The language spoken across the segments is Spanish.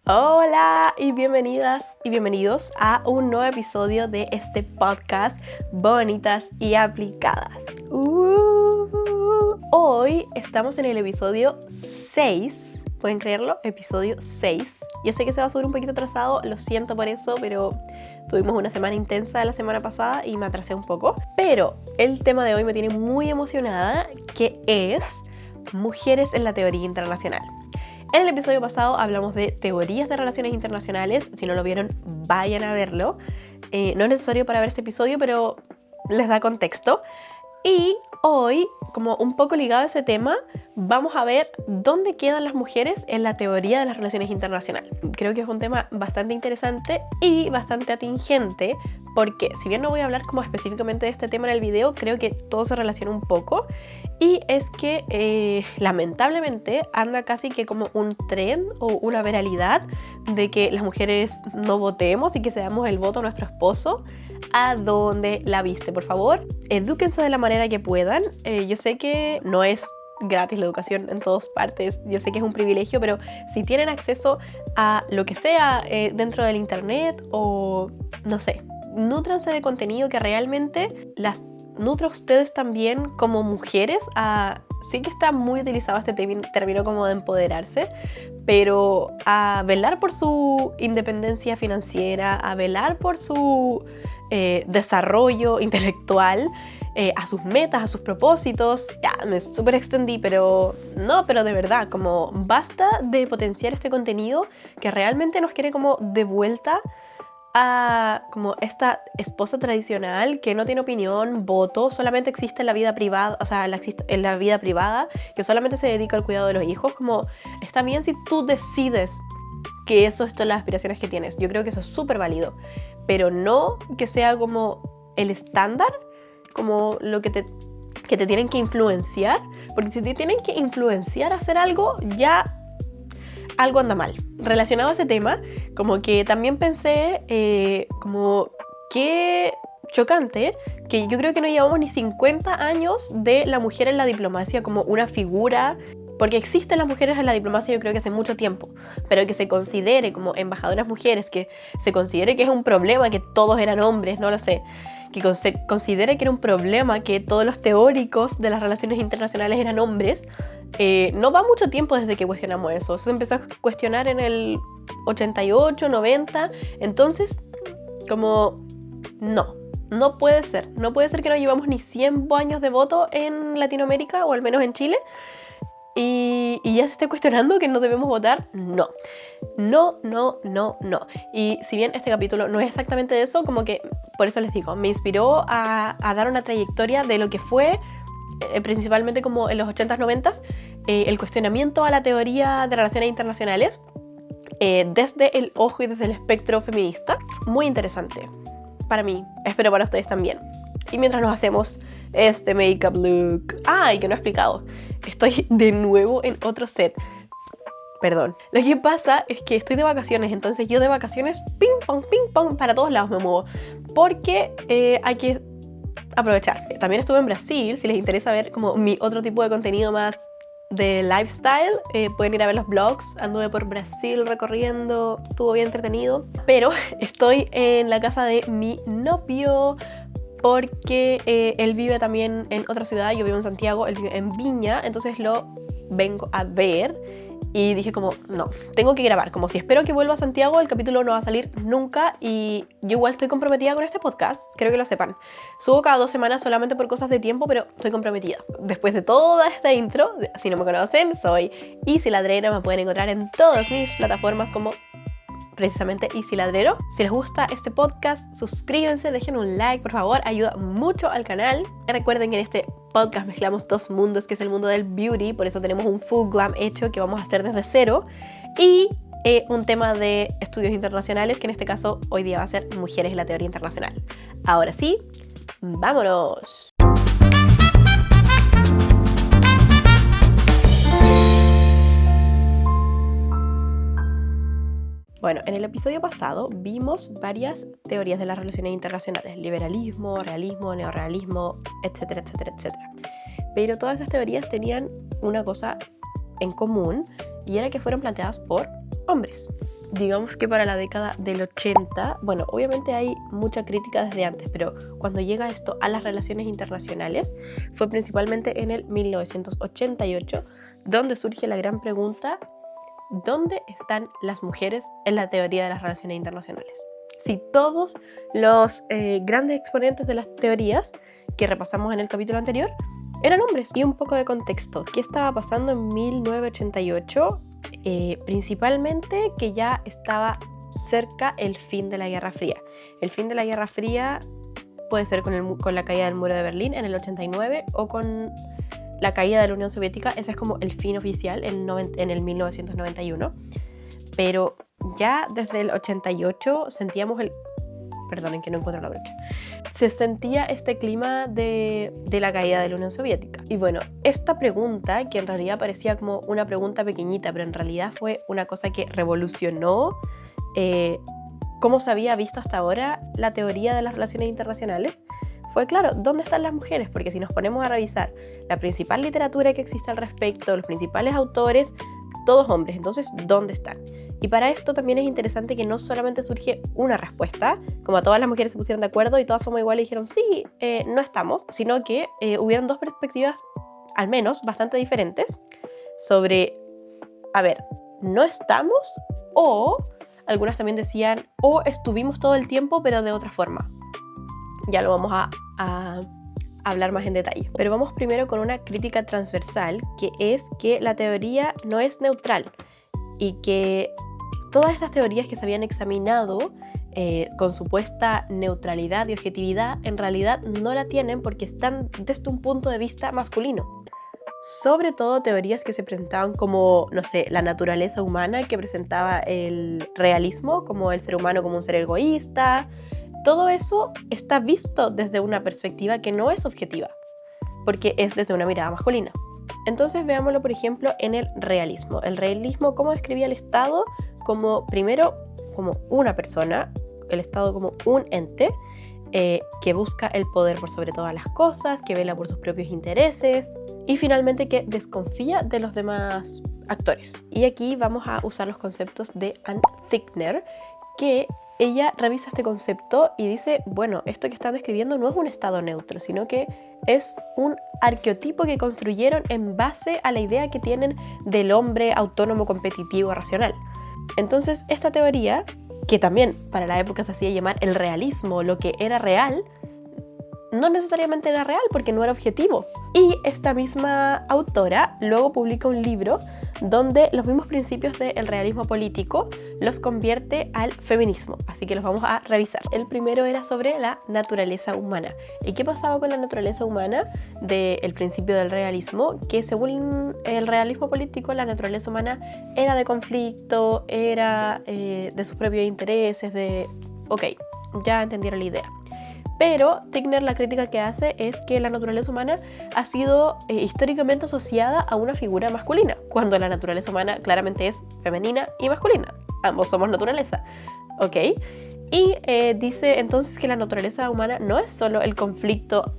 Hola y bienvenidas y bienvenidos a un nuevo episodio de este podcast Bonitas y Aplicadas. Hoy estamos en el episodio 6, ¿pueden creerlo? Episodio 6. Yo sé que se va a subir un poquito atrasado, lo siento por eso, pero tuvimos una semana intensa la semana pasada y me atrasé un poco. Pero el tema de hoy me tiene muy emocionada, que es mujeres en la teoría internacional. En el episodio pasado hablamos de teorías de relaciones internacionales. Si no lo vieron, vayan a verlo. No es necesario para ver este episodio, pero les da contexto. Y hoy, como un poco ligado a ese tema, vamos a ver dónde quedan las mujeres en la teoría de las relaciones internacionales. Creo que es un tema bastante interesante y bastante atingente, porque si bien no voy a hablar como específicamente de este tema en el video, creo que todo se relaciona un poco. Y es que lamentablemente anda casi que como un tren o una viralidad de que las mujeres no votemos y que se damos el voto a nuestro esposo. ¿A dónde la viste? Por favor, edúquense de la manera que puedan. Yo sé que no es gratis la educación en todas partes, yo sé que es un privilegio, pero si tienen acceso a lo que sea dentro del internet o no sé, nútranse de contenido que realmente las nutra a ustedes también como mujeres. Sí que está muy utilizado este término como de empoderarse, pero a velar por su independencia financiera, a velar por su desarrollo intelectual, a sus metas, a sus propósitos. Ya, me súper extendí, pero de verdad, como basta de potenciar este contenido que realmente nos quiere como de vuelta a como esta esposa tradicional que no tiene opinión, voto, solamente existe en la vida privada, o sea, en la vida privada, que solamente se dedica al cuidado de los hijos. Como está bien si tú decides que eso son las aspiraciones que tienes, yo creo que eso es súper válido, pero no que sea como el estándar, como lo que te tienen que influenciar, porque si te tienen que influenciar a hacer algo, ya algo anda mal. Relacionado a ese tema, como que también pensé como qué chocante que yo creo que no llevamos ni 50 años de la mujer en la diplomacia como una figura, porque existen las mujeres en la diplomacia yo creo que hace mucho tiempo, pero que se considere como embajadoras mujeres, que se considere que es un problema que todos eran hombres, no lo sé, que se considere que era un problema que todos los teóricos de las relaciones internacionales eran hombres. No va mucho tiempo desde que cuestionamos eso. Se empezó a cuestionar en el 88, 90. Entonces, como, no puede ser. No puede ser que no llevamos ni 100 años de voto en Latinoamérica, o al menos en Chile, y ya se esté cuestionando que no debemos votar. No. Y si bien este capítulo no es exactamente de eso, como que, por eso les digo, me inspiró a dar una trayectoria de lo que fue principalmente como en los 80s, 90s, el cuestionamiento a la teoría de relaciones internacionales desde el ojo y desde el espectro feminista. Muy interesante para mí, espero para ustedes también. Y mientras nos hacemos este makeup look, y que no he explicado, estoy de nuevo en otro set. Perdón. Lo que pasa es que estoy de vacaciones, entonces yo de vacaciones ping pong, para todos lados me muevo, porque hay que aprovechar. También estuve en Brasil. Si les interesa ver como mi otro tipo de contenido más de lifestyle, pueden ir a ver los vlogs. Anduve por Brasil recorriendo, estuvo bien entretenido. Pero estoy en la casa de mi novio porque él vive también en otra ciudad. Yo vivo en Santiago, él vive en Viña, entonces lo vengo a ver. Y dije como, no, tengo que grabar. Como si espero que vuelva a Santiago, el capítulo no va a salir nunca. Y yo igual estoy comprometida con este podcast, creo que lo sepan. Subo cada 2 semanas solamente por cosas de tiempo, pero estoy comprometida. Después de toda esta intro, si no me conocen, soy Isi Ladrero. Me pueden encontrar en todas mis plataformas como precisamente Isi Ladrero. Si les gusta este podcast, suscríbanse, dejen un like, por favor, ayuda mucho al canal. Recuerden que en este podcast mezclamos 2 mundos, que es el mundo del beauty, por eso tenemos un full glam hecho que vamos a hacer desde cero, y un tema de estudios internacionales, que en este caso hoy día va a ser mujeres y la teoría internacional. Ahora sí, ¡vámonos! Bueno, en el episodio pasado vimos varias teorías de las relaciones internacionales: liberalismo, realismo, neorrealismo, etcétera, etcétera, etcétera. Pero todas esas teorías tenían una cosa en común, y era que fueron planteadas por hombres. digamos que para la década del 80, bueno, obviamente hay mucha crítica desde antes, pero cuando llega esto a las relaciones internacionales, fue principalmente en el 1988, donde surge la gran pregunta: ¿dónde están las mujeres en la teoría de las relaciones internacionales? Si todos los grandes exponentes de las teorías que repasamos en el capítulo anterior eran hombres. Y un poco de contexto: ¿qué estaba pasando en 1988? Principalmente que ya estaba cerca el fin de la Guerra Fría. El fin de la Guerra Fría puede ser con la caída del muro de Berlín en el 89 o con la caída de la Unión Soviética. Ese es como el fin oficial en el 1991. Pero ya desde el 88 sentíamos perdonen que no encuentro la brocha. Se sentía este clima de la caída de la Unión Soviética. Y bueno, esta pregunta, que en realidad parecía como una pregunta pequeñita, pero en realidad fue una cosa que revolucionó cómo se había visto hasta ahora la teoría de las relaciones internacionales, fue claro, ¿dónde están las mujeres? Porque si nos ponemos a revisar la principal literatura que existe al respecto, los principales autores, todos hombres. Entonces, ¿dónde están? Y para esto también es interesante que no solamente surge una respuesta, como a todas las mujeres se pusieron de acuerdo y todas somos iguales y dijeron sí, no estamos, sino que hubieron dos perspectivas, al menos bastante diferentes, sobre, a ver, no estamos, o algunas también decían, o estuvimos todo el tiempo pero de otra forma. Ya lo vamos a hablar más en detalle. Pero vamos primero con una crítica transversal, que es que la teoría no es neutral y que todas estas teorías que se habían examinado con supuesta neutralidad y objetividad, en realidad no la tienen porque están desde un punto de vista masculino. Sobre todo teorías que se presentaban como, no sé, la naturaleza humana, que presentaba el realismo, como el ser humano como un ser egoísta. Todo eso está visto desde una perspectiva que no es objetiva, porque es desde una mirada masculina. Entonces veámoslo, por ejemplo, en el realismo. El realismo, ¿cómo describía el Estado? Como, primero, como una persona, el Estado como un ente que busca el poder por sobre todas las cosas, que vela por sus propios intereses y finalmente que desconfía de los demás actores. Y aquí vamos a usar los conceptos de Ann Tickner, que ella revisa este concepto y dice, bueno, esto que están describiendo no es un estado neutro, sino que es un arqueotipo que construyeron en base a la idea que tienen del hombre autónomo, competitivo, racional. Entonces, esta teoría, que también para la época se hacía llamar el realismo, lo que era real, no necesariamente era real porque no era objetivo. Y esta misma autora luego publica un libro donde los mismos principios del realismo político los convierte al feminismo. Así que los vamos a revisar. El primero era sobre la naturaleza humana. ¿Y qué pasaba con la naturaleza humana del principio del realismo? Que según el realismo político, la naturaleza humana era de conflicto, era de sus propios intereses, Ok, ya entendieron la idea. Pero Tickner, la crítica que hace es que la naturaleza humana ha sido históricamente asociada a una figura masculina, cuando la naturaleza humana claramente es femenina y masculina. Ambos somos naturaleza, ¿ok? Y dice entonces que la naturaleza humana no es solo el conflicto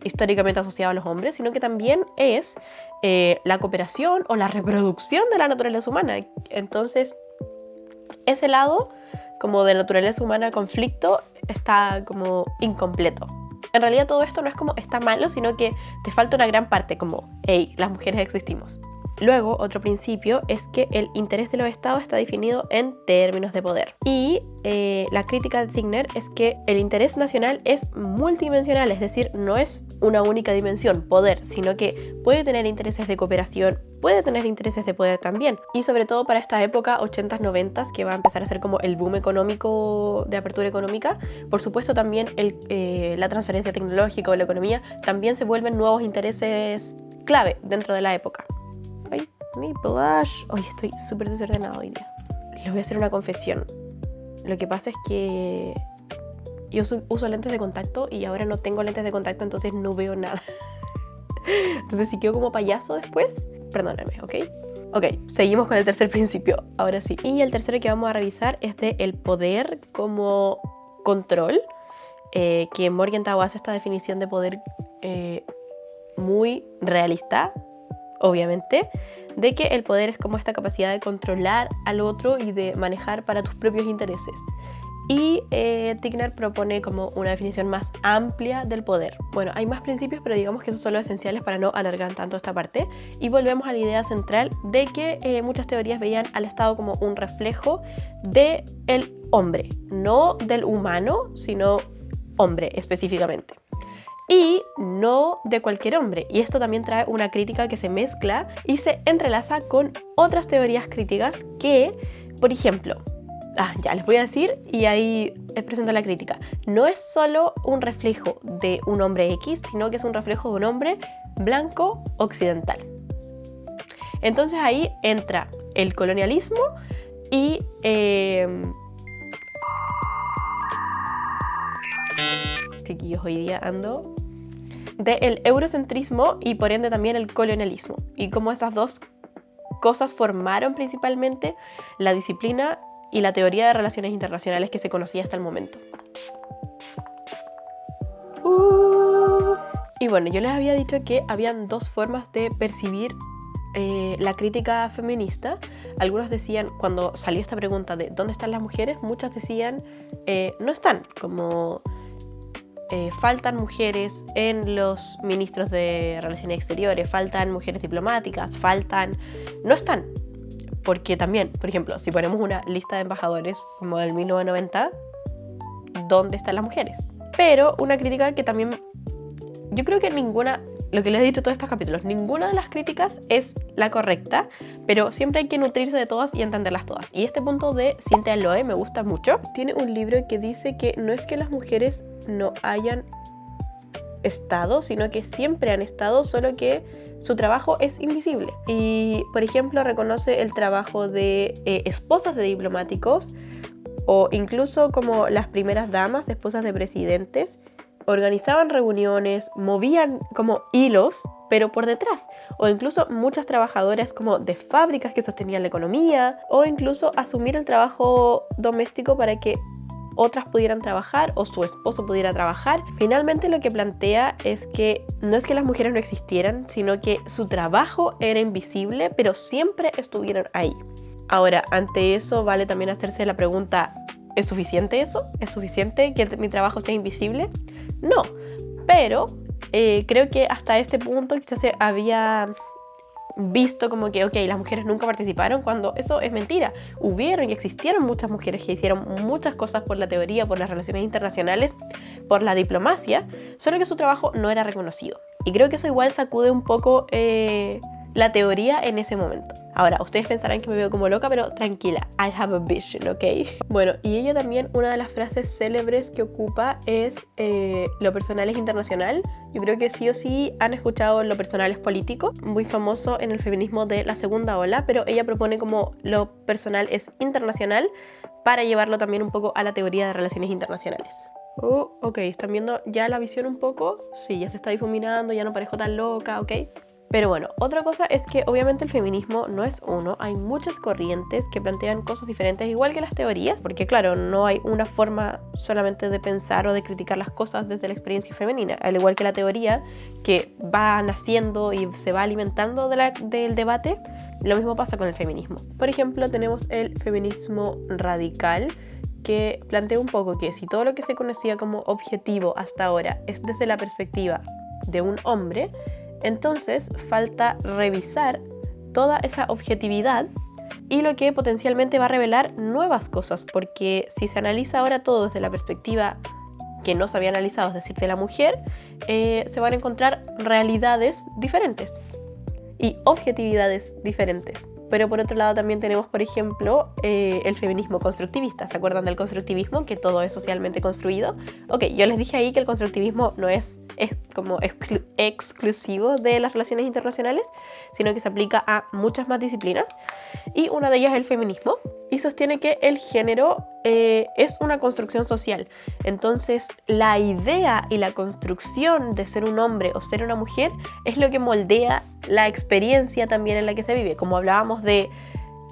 históricamente asociado a los hombres, sino que también es la cooperación o la reproducción de la naturaleza humana. Entonces, ese lado como de naturaleza humana conflicto está como incompleto. En realidad todo esto no es como está malo, sino que te falta una gran parte, como, hey, las mujeres existimos. Luego, otro principio es que el interés de los estados está definido en términos de poder. Y la crítica de Tickner es que el interés nacional es multidimensional, es decir, no es una única dimensión, poder, sino que puede tener intereses de cooperación, puede tener intereses de poder también. Y sobre todo para esta época, 80s, 90s, que va a empezar a ser como el boom económico, de apertura económica, por supuesto también la transferencia tecnológica o la economía también se vuelven nuevos intereses clave dentro de la época. Ay, mi blush. Hoy estoy súper desordenada hoy día. Les voy a hacer una confesión. Lo que pasa es que yo uso lentes de contacto y ahora no tengo lentes de contacto, entonces no veo nada. Entonces si quedo como payaso después, perdóname, ¿ok? Ok, seguimos con el tercer principio, ahora sí. Y el tercero que vamos a revisar es de el poder como control, que Morgenthau hace esta definición de poder muy realista, obviamente, de que el poder es como esta capacidad de controlar al otro y de manejar para tus propios intereses. Y Tixner propone como una definición más amplia del poder. Bueno, hay más principios, pero digamos que esos son los esenciales para no alargar tanto esta parte. Y volvemos a la idea central de que muchas teorías veían al Estado como un reflejo del hombre, no del humano, sino hombre específicamente. Y no de cualquier hombre. Y esto también trae una crítica que se mezcla y se entrelaza con otras teorías críticas que, por ejemplo, ya les voy a decir y ahí les presento la crítica. No es solo un reflejo de un hombre X, sino que es un reflejo de un hombre blanco occidental. Entonces ahí entra el colonialismo y chiquillos, hoy día ando del eurocentrismo y por ende también el colonialismo, y cómo esas dos cosas formaron principalmente la disciplina y la teoría de relaciones internacionales que se conocía hasta el momento. Y bueno, yo les había dicho que habían dos formas de percibir la crítica feminista. Algunos decían, cuando salió esta pregunta de ¿dónde están las mujeres?, muchas decían no están, como faltan mujeres en los ministros de Relaciones Exteriores, faltan mujeres diplomáticas, no están. Porque también, por ejemplo, si ponemos una lista de embajadores como del 1990, ¿dónde están las mujeres? Pero una crítica que también, yo creo que ninguna, lo que les he dicho en todos estos capítulos, ninguna de las críticas es la correcta, pero siempre hay que nutrirse de todas y entenderlas todas. Y este punto de Cynthia Loe me gusta mucho. Tiene un libro que dice que no es que las mujeres no hayan estado, sino que siempre han estado, solo que su trabajo es invisible. Y, por ejemplo, reconoce el trabajo de esposas de diplomáticos o incluso como las primeras damas, esposas de presidentes, organizaban reuniones, movían como hilos, pero por detrás. O incluso muchas trabajadoras como de fábricas que sostenían la economía, o incluso asumir el trabajo doméstico para que otras pudieran trabajar o su esposo pudiera trabajar. Finalmente lo que plantea es que no es que las mujeres no existieran, sino que su trabajo era invisible, pero siempre estuvieron ahí. Ahora, ante eso vale también hacerse la pregunta, ¿es suficiente eso? ¿Es suficiente que mi trabajo sea invisible? No, pero creo que hasta este punto quizás se había visto como que, las mujeres nunca participaron, cuando eso es mentira. Hubieron y existieron muchas mujeres que hicieron muchas cosas por la teoría, por las relaciones internacionales, por la diplomacia, solo que su trabajo no era reconocido. Y creo que eso igual sacude un poco la teoría en ese momento. Ahora, ustedes pensarán que me veo como loca, pero tranquila, I have a vision, ¿ok? Bueno, y ella también, una de las frases célebres que ocupa es lo personal es internacional. Yo creo que sí o sí han escuchado lo personal es político, muy famoso en el feminismo de la segunda ola, pero ella propone como lo personal es internacional para llevarlo también un poco a la teoría de relaciones internacionales. Ok, ¿están viendo ya la visión un poco? Sí, ya se está difuminando, ya no parezco tan loca, ¿ok? Pero bueno, otra cosa es que obviamente el feminismo no es uno, hay muchas corrientes que plantean cosas diferentes, igual que las teorías, porque claro, no hay una forma solamente de pensar o de criticar las cosas desde la experiencia femenina, al igual que la teoría que va naciendo y se va alimentando del debate, lo mismo pasa con el feminismo. Por ejemplo, tenemos el feminismo radical, que plantea un poco que si todo lo que se conocía como objetivo hasta ahora es desde la perspectiva de un hombre, entonces falta revisar toda esa objetividad y lo que potencialmente va a revelar nuevas cosas, porque si se analiza ahora todo desde la perspectiva que no se había analizado, es decir, de la mujer, se van a encontrar realidades diferentes y objetividades diferentes. Pero por otro lado también tenemos, por ejemplo, el feminismo constructivista. ¿Se acuerdan del constructivismo? Que todo es socialmente construido. Ok, yo les dije ahí que el constructivismo no es como exclusivo de las relaciones internacionales, sino que se aplica a muchas más disciplinas. Y una de ellas es el feminismo. Y sostiene que el género es una construcción social. Entonces, la idea y la construcción de ser un hombre o ser una mujer es lo que moldea la experiencia también en la que se vive. Como hablábamos de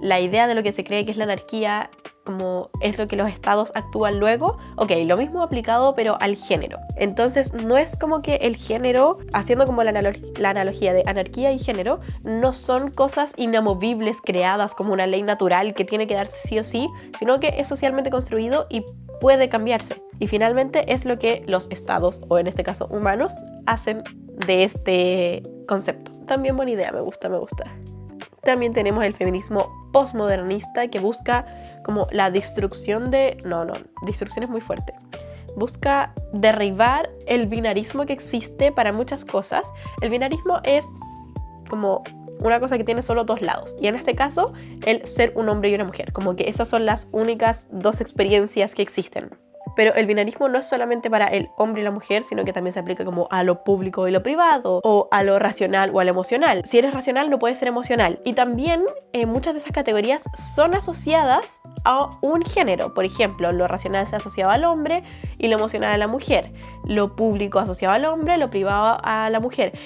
la idea de lo que se cree que es la anarquía, como es lo que los estados actúan luego. Ok, lo mismo aplicado pero al género. Entonces no es como que el género, haciendo como la analogía de anarquía y género, no son cosas inamovibles creadas como una ley natural que tiene que darse sí o sí, sino que es socialmente construido y puede cambiarse. Y finalmente es lo que los estados, o en este caso humanos, hacen de este concepto. También buena idea, me gusta. También tenemos el feminismo postmodernista que busca como la destrucción de... No, destrucción es muy fuerte. Busca derribar el binarismo que existe para muchas cosas. El binarismo es como una cosa que tiene solo dos lados. Y en este caso, el ser un hombre y una mujer. Como que esas son las únicas dos experiencias que existen. Pero el binarismo no es solamente para el hombre y la mujer, sino que también se aplica como a lo público y lo privado, o a lo racional o a lo emocional. Si eres racional, no puedes ser emocional. Y también muchas de esas categorías son asociadas a un género. Por ejemplo, lo racional se asociaba al hombre y lo emocional a la mujer. Lo público asociado al hombre, lo privado a la mujer.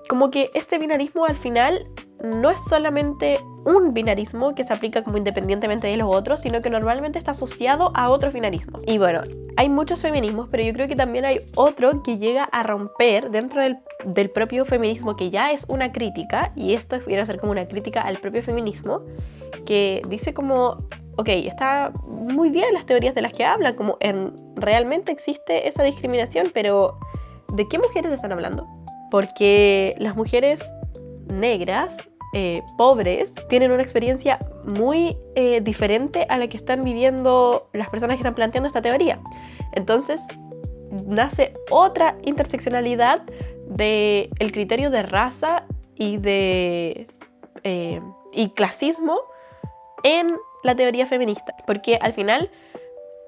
Como que este binarismo al final no es solamente un binarismo que se aplica como independientemente de los otros, sino que normalmente está asociado a otros binarismos. Y bueno, hay muchos feminismos, pero yo creo que también hay otro que llega a romper dentro del propio feminismo, que ya es una crítica, y esto viene a ser como una crítica al propio feminismo, que dice como, ok, está muy bien las teorías de las que hablan, como realmente existe esa discriminación, pero ¿de qué mujeres están hablando? Porque las mujeres negras, pobres, tienen una experiencia muy diferente a la que están viviendo las personas que están planteando esta teoría. Entonces nace otra interseccionalidad del criterio de raza y clasismo en la teoría feminista, porque al final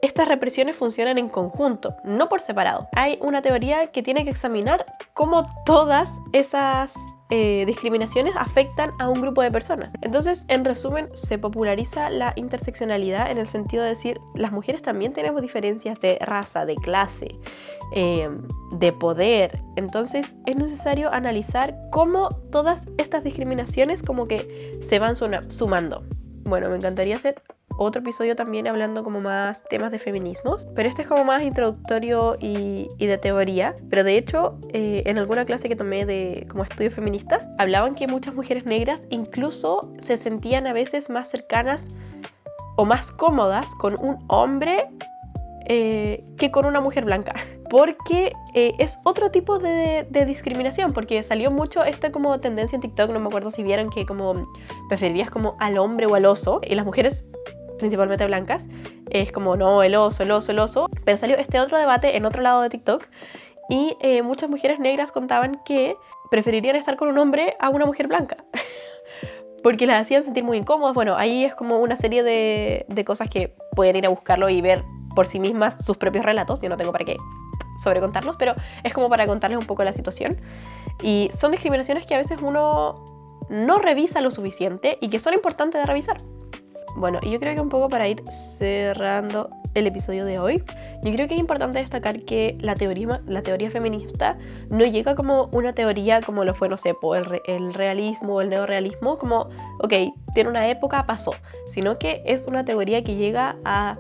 estas represiones funcionan en conjunto, no por separado. Hay una teoría que tiene que examinar cómo todas esas discriminaciones afectan a un grupo de personas. Entonces, en resumen, se populariza la interseccionalidad en el sentido de decir, las mujeres también tenemos diferencias de raza, de clase, de poder. Entonces, es necesario analizar cómo todas estas discriminaciones como que se van sumando. Bueno, me encantaría hacer otro episodio también hablando como más temas de feminismos, pero este es como más introductorio y de teoría. Pero de hecho, en alguna clase que tomé de como estudios feministas, hablaban que muchas mujeres negras incluso se sentían a veces más cercanas o más cómodas con un hombre que con una mujer blanca, porque es otro tipo de discriminación, porque salió mucho esta como tendencia en TikTok, no me acuerdo si vieron, que como preferirías como al hombre o al oso, y las mujeres principalmente blancas, es como no, el oso, pero salió este otro debate en otro lado de TikTok, y muchas mujeres negras contaban que preferirían estar con un hombre a una mujer blanca porque las hacían sentir muy incómodas. Bueno, ahí es como una serie de cosas que pueden ir a buscarlo y ver por sí mismas sus propios relatos. Yo no tengo para qué sobrecontarlos, pero es como para contarles un poco la situación. Y son discriminaciones que a veces uno no revisa lo suficiente y que son importantes de revisar. Bueno, y yo creo que un poco para ir cerrando el episodio de hoy, yo creo que es importante destacar que la teoría feminista no llega como una teoría como lo fue, no sé, el realismo o el neorrealismo, como, ok, tiene una época, pasó, sino que es una teoría que llega a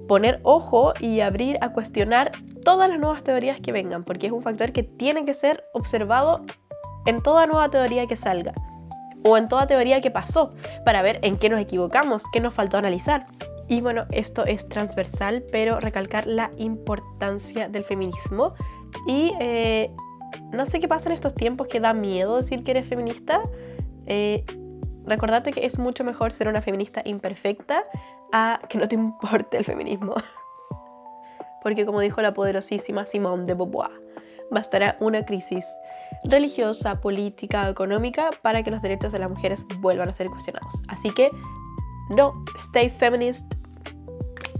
poner ojo y abrir a cuestionar todas las nuevas teorías que vengan, porque es un factor que tiene que ser observado en toda nueva teoría que salga, o en toda teoría que pasó, para ver en qué nos equivocamos, qué nos faltó analizar. Y bueno, esto es transversal, pero recalcar la importancia del feminismo. Y no sé qué pasa en estos tiempos que da miedo decir que eres feminista. Recordarte que es mucho mejor ser una feminista imperfecta a que no te importe el feminismo. Porque como dijo la poderosísima Simone de Beauvoir, bastará una crisis religiosa, política, económica para que los derechos de las mujeres vuelvan a ser cuestionados. Así que no, stay feminist,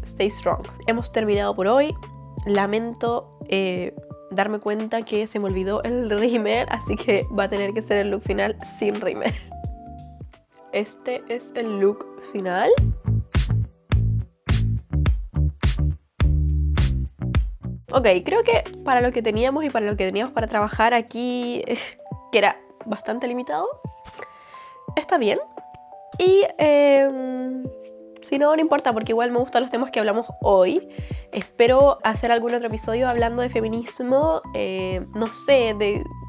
stay strong. Hemos terminado por hoy. Lamento darme cuenta que se me olvidó el rímel, así que va a tener que ser el look final sin rímel. Este es el look final. Ok, creo que para lo que teníamos y para lo que teníamos para trabajar aquí, que era bastante limitado, está bien. Y Si no, no importa, porque igual me gustan los temas que hablamos hoy. Espero hacer algún otro episodio hablando de feminismo. No sé,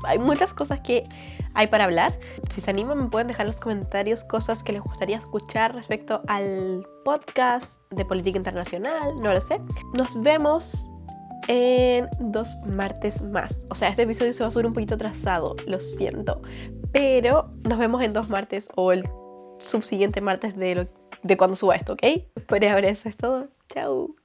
hay muchas cosas que hay para hablar. Si se animan, me pueden dejar en los comentarios cosas que les gustaría escuchar respecto al podcast de política internacional. No lo sé. Nos vemos en 2 martes más. O sea, este episodio se va a subir un poquito atrasado, lo siento. Pero nos vemos en 2 martes o el subsiguiente martes de cuando suba esto, ¿ok? Por ahora eso es todo. Chao.